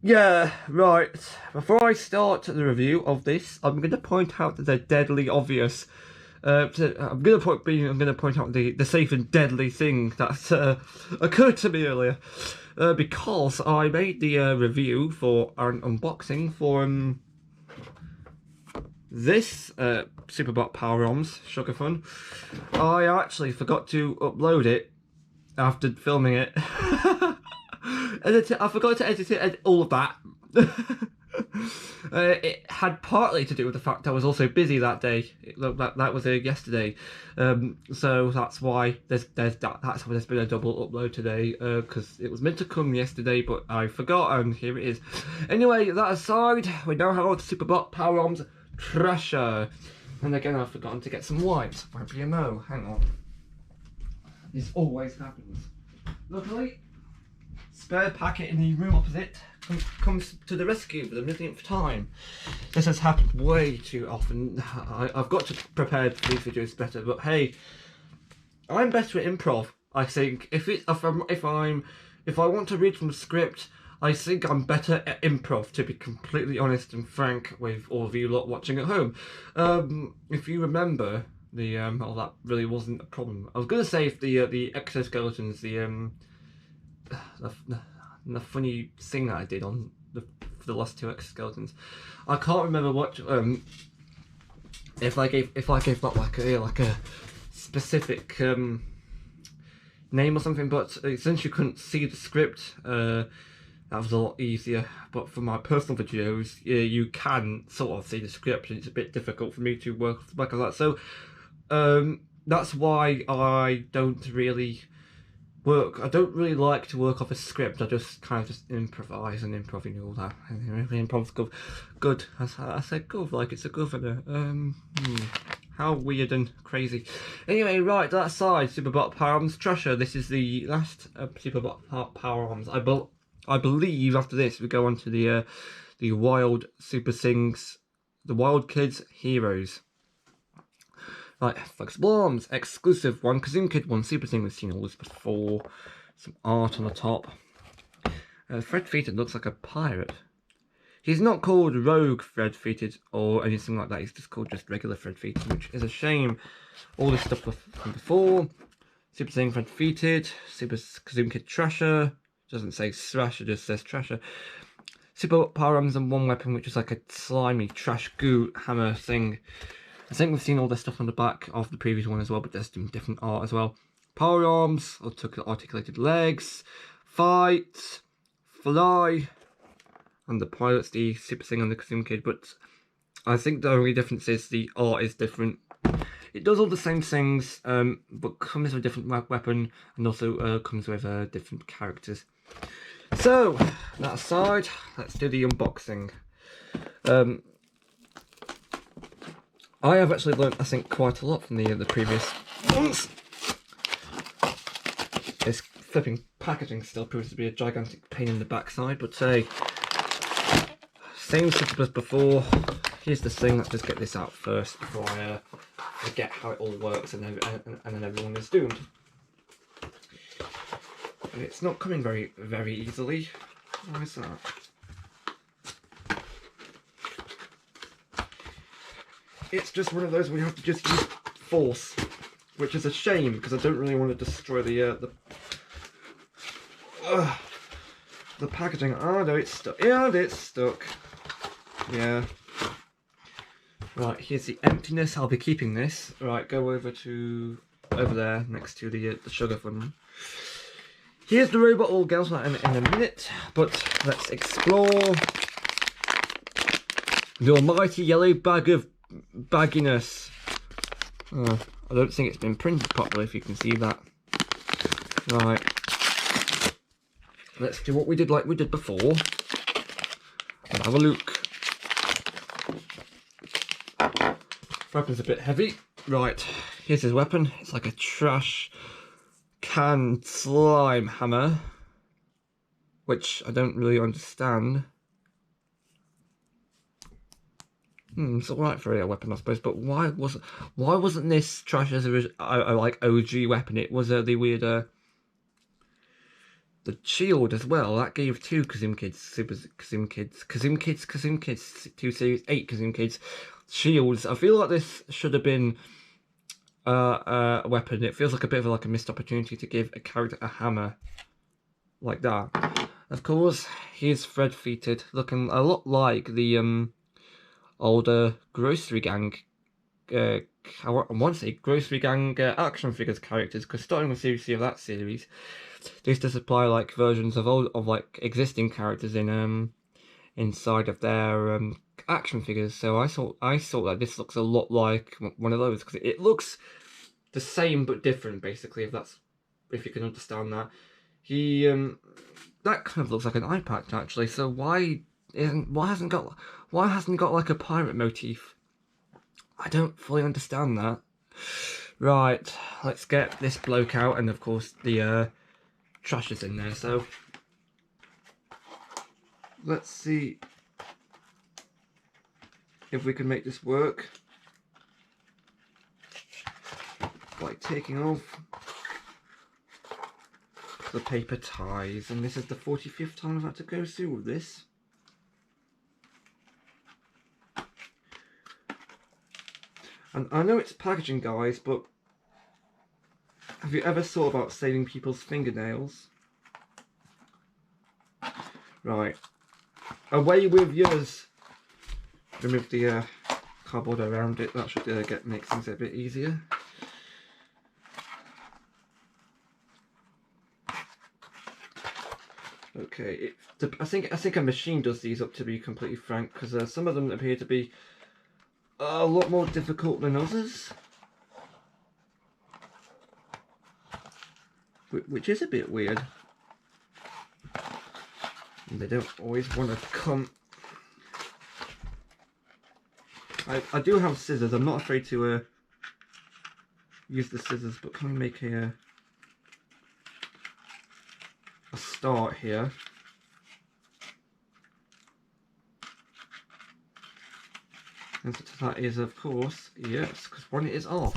Yeah, right. Before I start the review of this, I'm going to point out that they're deadly obvious. I'm going to point out the safe and deadly thing that occurred to me earlier, because I made the review for an unboxing for this Superbot Power Arms Sugar Fun. I actually forgot to upload it after filming it. I forgot to edit it and all of that. It had partly to do with the fact I was also busy that day. That was yesterday, so that's why that's why there's been a double upload today. Because it was meant to come yesterday, but I forgot, and here it is. Anyway, that aside, we now have the Superbot Power Arms Treasure, and again I've forgotten to get some wipes. My BMO, hang on. This always happens. Luckily, spare packet in the room opposite comes to the rescue for the millionth time. This has happened way too often. I've got to prepare for these videos better, but hey, I'm better at improv. I think if I want to read from the script, I think I'm better at improv, to be completely honest and frank with all of you lot watching at home. If you remember, that really wasn't a problem. I was gonna say if the exoskeletons, the funny thing that I did on for the last two exoskeletons, I can't remember what if I gave that like a specific name or something, but since you couldn't see the script, that was a lot easier. But for my personal videos, you can sort of see the script, and it's a bit difficult for me to work off the back of that. So that's why I don't really like to work off a script. I just kind of just improvise and improv and all that. Improv's good. I said good like it's a governor. How weird and crazy. Anyway, right, that aside, Superbot Power Arms Treasure. This is the last Superbot Power Arms. I believe after this we go on to the Wild Superthings, the Wild Kids Heroes. Right, flexible arms, exclusive one, Kazoo Kid one, Super Thing, we've seen all this before. Some art on the top. Fred Feated looks like a pirate. He's not called Rogue Fred Feated or anything like that, he's just called regular Fred Feated, which is a shame. All this stuff from before. Super Thing Fred Feated, Super Kazoo Kid Treasure, doesn't say Thrasher, just says Treasure. Super Power Arms and one weapon, which is like a slimy trash goo hammer thing. I think we've seen all this stuff on the back of the previous one as well, but there's some different art as well. Power arms, articulated legs, fight, fly, and the pilots, the Super Thing and the Kazoo Kid. But I think the only difference is the art is different. It does all the same things, but comes with a different weapon, and also comes with different characters. So, that aside, let's do the unboxing. I have actually learnt, I think, quite a lot from the previous ones. This flipping packaging still proves to be a gigantic pain in the backside, but hey, same setup as before. Here's the thing, let's just get this out first before I forget how it all works and then everyone is doomed. And it's not coming very easily. Why is that? It's just one of those where you have to just use force, which is a shame because I don't really want to destroy the packaging. Oh no, it's stuck. Yeah, it's stuck. Yeah. Right, here's the emptiness. I'll be keeping this. Right, go over there next to the sugar fun. Here's the robot. We'll get on that in a minute, but let's explore the almighty yellow bag of bagginess. I don't think it's been printed properly, if you can see that. Right, let's do what we did like we did before and have a look. Weapon's a bit heavy. Right, here's his weapon. It's like a trash can slime hammer, which I don't really understand. It's alright for a weapon, I suppose, but why wasn't this trash as a like OG weapon? It was the weird the shield as well. That gave 2 Kazim Kids, Kazim Kids, 2 series, 8 Kazim Kids shields. I feel like this should have been a weapon. It feels like a bit of like a missed opportunity to give a character a hammer like that. Of course, he's thread-feeted, looking a lot like the older Grocery Gang. I want to say Grocery Gang action figures characters, because starting with series 3 of that series, they used to supply like versions of like existing characters in inside of their action figures. So I thought that this looks a lot like one of those, because it looks the same but different, basically. If you can understand that. He that kind of looks like an eye patch actually. So why hasn't he got like a pirate motif? I don't fully understand that. Right, let's get this bloke out, and of course the trash is in there. So let's see if we can make this work by taking off the paper ties, and this is the 45th time I've had to go through with this. And I know it's packaging, guys, but have you ever thought about saving people's fingernails? Right, away with yours. Remove the cardboard around it. That should make things a bit easier. Okay, I think a machine does these up, to be completely frank, because some of them appear to be a lot more difficult than others, which is a bit weird. And they don't always want to come. I do have scissors. I'm not afraid to use the scissors, but can we make a start here? Answer to that is, of course, yes, because one is off.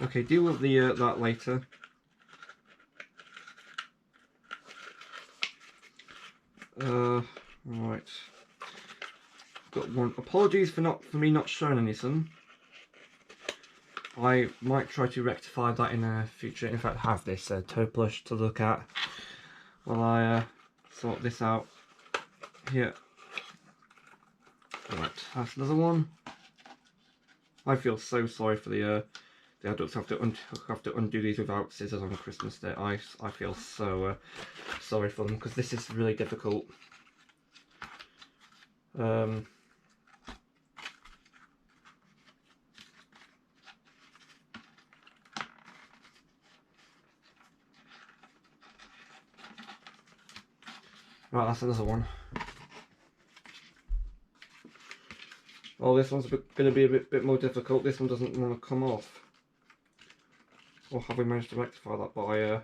Okay, deal with the that later. Right. Got one. Apologies for me not showing anything. I might try to rectify that in the future. In fact, have this toe plush to look at while I sort this out here. Right, that's another one. I feel so sorry for the adults have to undo these without scissors on Christmas Day. I feel so sorry for them, because this is really difficult. Right, that's another one. Oh, this one's going to be a bit more difficult. This one doesn't want to come off. Or have we managed to rectify that by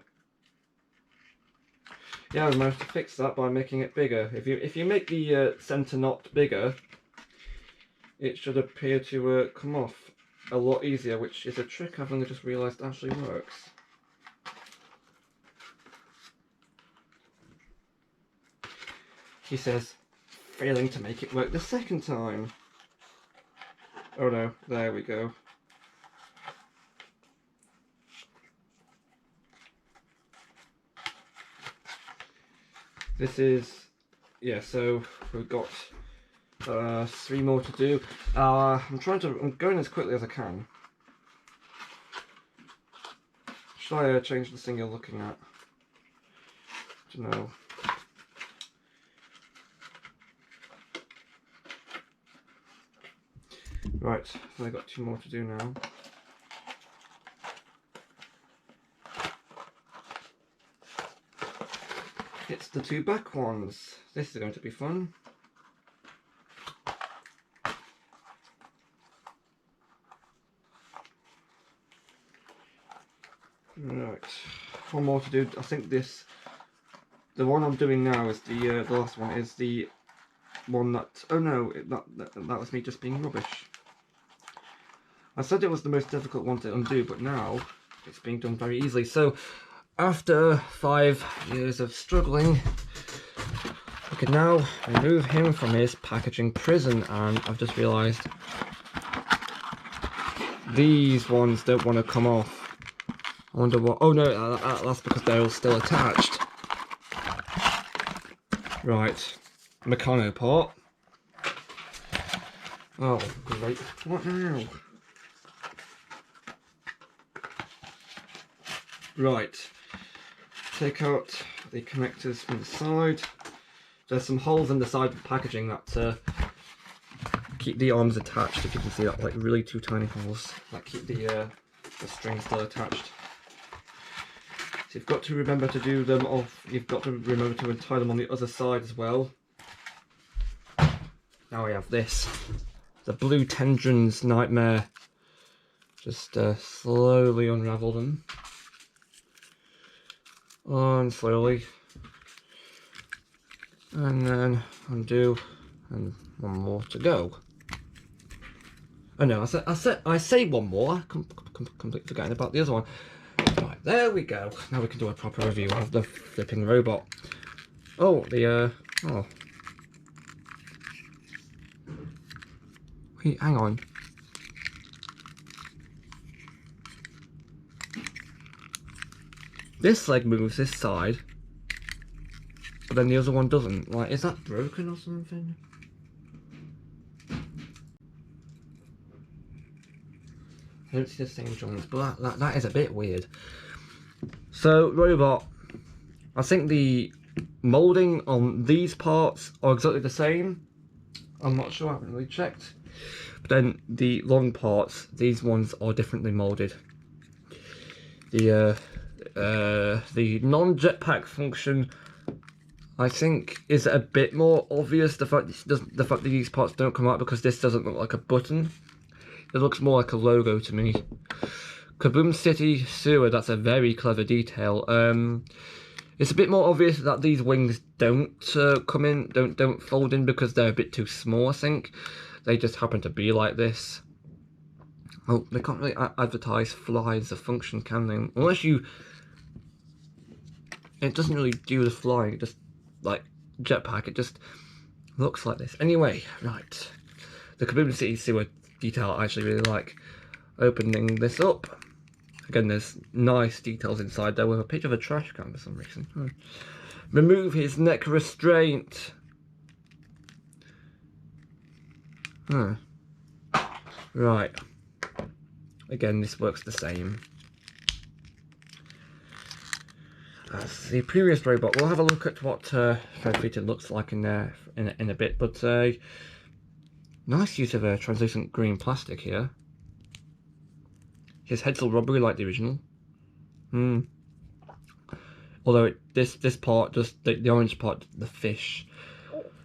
yeah, we managed to fix that by making it bigger. If you make the centre knot bigger, it should appear to come off a lot easier, which is a trick I've only just realised actually works. He says, failing to make it work the second time. Oh no, there we go. This is, yeah, so we've got 3 more to do. I'm going as quickly as I can. Should I change the thing you're looking at? I don't know. Right, so I've got 2 more to do now. It's the 2 back ones. This is going to be fun. Right, 1 more to do. I think this the one I'm doing now is the last one is the one that, oh no, that was me just being rubbish. I said it was the most difficult one to undo, but now it's being done very easily. So after 5 years of struggling, I can now remove him from his packaging prison, and I've just realised these ones don't want to come off. I wonder what, oh no, that's because they're all still attached. Right, Meccano part. Oh, great. What now? Right, take out the connectors from the side. There's some holes in the side of the packaging that keep the arms attached, if you can see that, like really two tiny holes that keep the string still attached. So you've got to remember to do them off, you've got to remember to tie them on the other side as well. Now we have this, the Blue Tendrons Nightmare. Just slowly unravel them. And slowly. And then undo, and one more to go. Oh no, I say one more. I'm completely forgetting about the other one. Right, there we go. Now we can do a proper review of the flipping robot. Oh, oh. Wait, hang on. This leg moves this side, but then the other one doesn't. Like, is that broken or something? I don't see the same joints, but that is a bit weird. So, robot, I think the moulding on these parts are exactly the same. I'm not sure, I haven't really checked. But then the long parts, these ones are differently moulded. The non-jetpack function, I think, is a bit more obvious. The fact that these parts don't come out because this doesn't look like a button. It looks more like a logo to me. Kaboom City Sewer, that's a very clever detail. It's a bit more obvious that these wings don't come in, don't fold in because they're a bit too small, I think. They just happen to be like this. Oh, they can't really advertise fly as a function, can they? Unless you... It doesn't really do the flying, it just, like, jetpack, it just looks like this. Anyway, right. The Kaboom City Sewer detail I actually really like. Opening this up. Again, there's nice details inside there with a picture of a trash can for some reason. Remove his neck restraint. Right. Again, this works the same as the previous robot. We'll have a look at what Fred Featon looks like in there in a bit, but nice use of a translucent green plastic here. His head's still rubbery like the original. Although this part, just the orange part, the fish,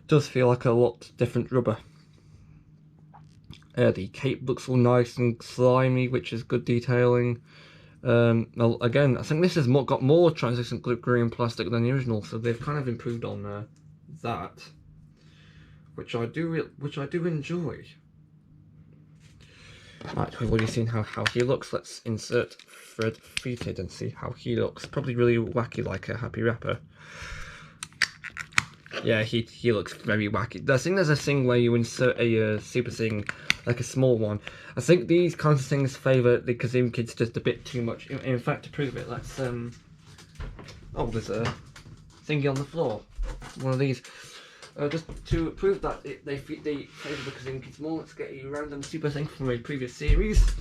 does feel like a lot different rubber. The cape looks all nice and slimy, which is good detailing. Well, again, I think this has got more translucent green plastic than the original, so they've kind of improved on that, which I do enjoy. Right, we've already seen how he looks. Let's insert Fred Featon and see how he looks. Probably really wacky, like a Happy Rapper. Yeah, he looks very wacky. I think there's a thing where you insert a super thing, like a small one. I think these kinds of things favour the Kazim kids just a bit too much. In fact, to prove it, let's oh, there's a thingy on the floor. One of these. Just to prove that they favour the Kazim kids more, let's get a random super thing from a previous series.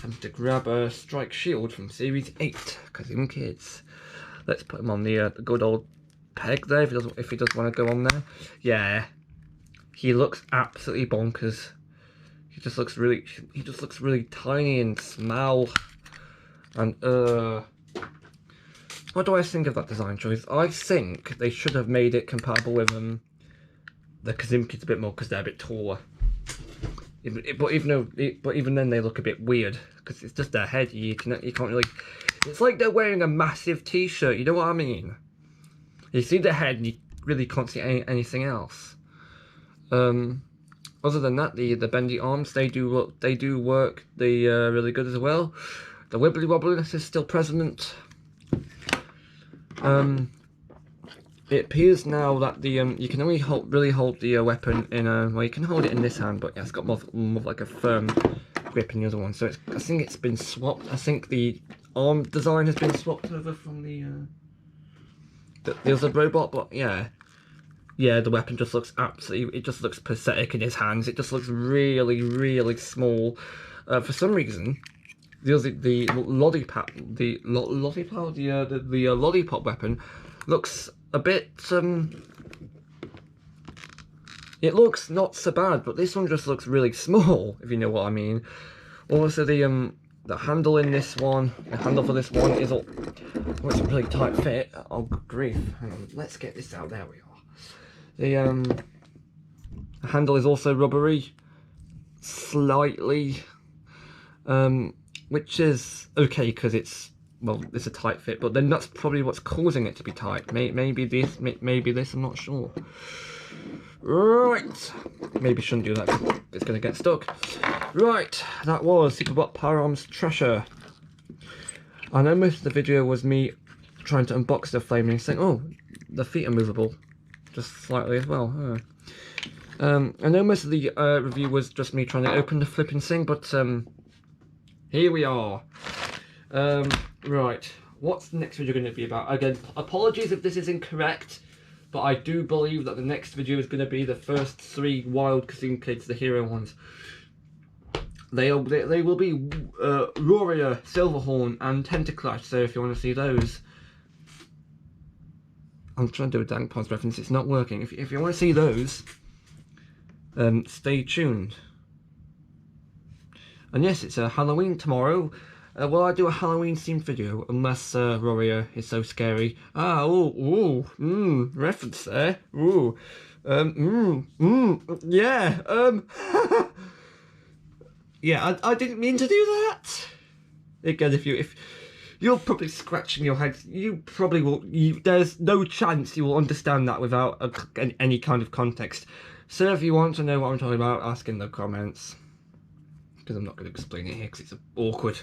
I'm to grab a strike shield from series 8, Kazim kids. Let's put him on the good old peg there if he does want to go on there. Yeah, he looks absolutely bonkers. He just looks really tiny and small. And what do I think of that design choice? I think they should have made it compatible with the Kazim kids a bit more because they're a bit taller. But even then they look a bit weird because it's just their head. You can't really. It's like they're wearing a massive T-shirt. You know what I mean? You see the head and you really can't see anything else. Other than that, the bendy arms, they do work really good as well. The wibbly wobbliness is still present. It appears now that the you can only really hold the weapon in a, well, you can hold it in this hand, but yeah, it's got more like a firm grip in the other one. So I think it's been swapped. I think the arm design has been swapped over from the other robot, but yeah, the weapon just looks absolutely, it just looks pathetic in his hands. It just looks really small. For some reason, the lollipop weapon looks a bit it looks not so bad, but this one just looks really small, if you know what I mean. Also, the handle in this one, the handle for this one is all, well, it's a really tight fit. Oh, good grief. Hang on, let's get this out. There we are. The handle is also rubbery, slightly, which is okay because it's, well, it's a tight fit, but then that's probably what's causing it to be tight. Maybe this, I'm not sure. Right, maybe shouldn't do that, it's going to get stuck. Right, that was Superbot Power Arms Treasure. I know most of the video was me trying to unbox the flaming, saying, oh, the feet are movable, just slightly as well. I know most of the review was just me trying to open the flipping thing, but here we are. Right, what's the next video going to be about? Again, apologies if this is incorrect, but I do believe that the next video is going to be the first 3 Wild Casino Kids, the hero ones. They will be Roria, Silverhorn, and Tentaclash, so if you want to see those. I'm trying to do a Dank Pods reference, it's not working. If you want to see those, stay tuned. And yes, it's Halloween tomorrow. Will I do a Halloween themed video unless Roria is so scary? Ah, reference there. Ooh, yeah. Yeah, I didn't mean to do that. Again, if you're probably scratching your head, you probably will. There's no chance you will understand that without any kind of context. So if you want to know what I'm talking about, ask in the comments. Because I'm not going to explain it here because it's awkward.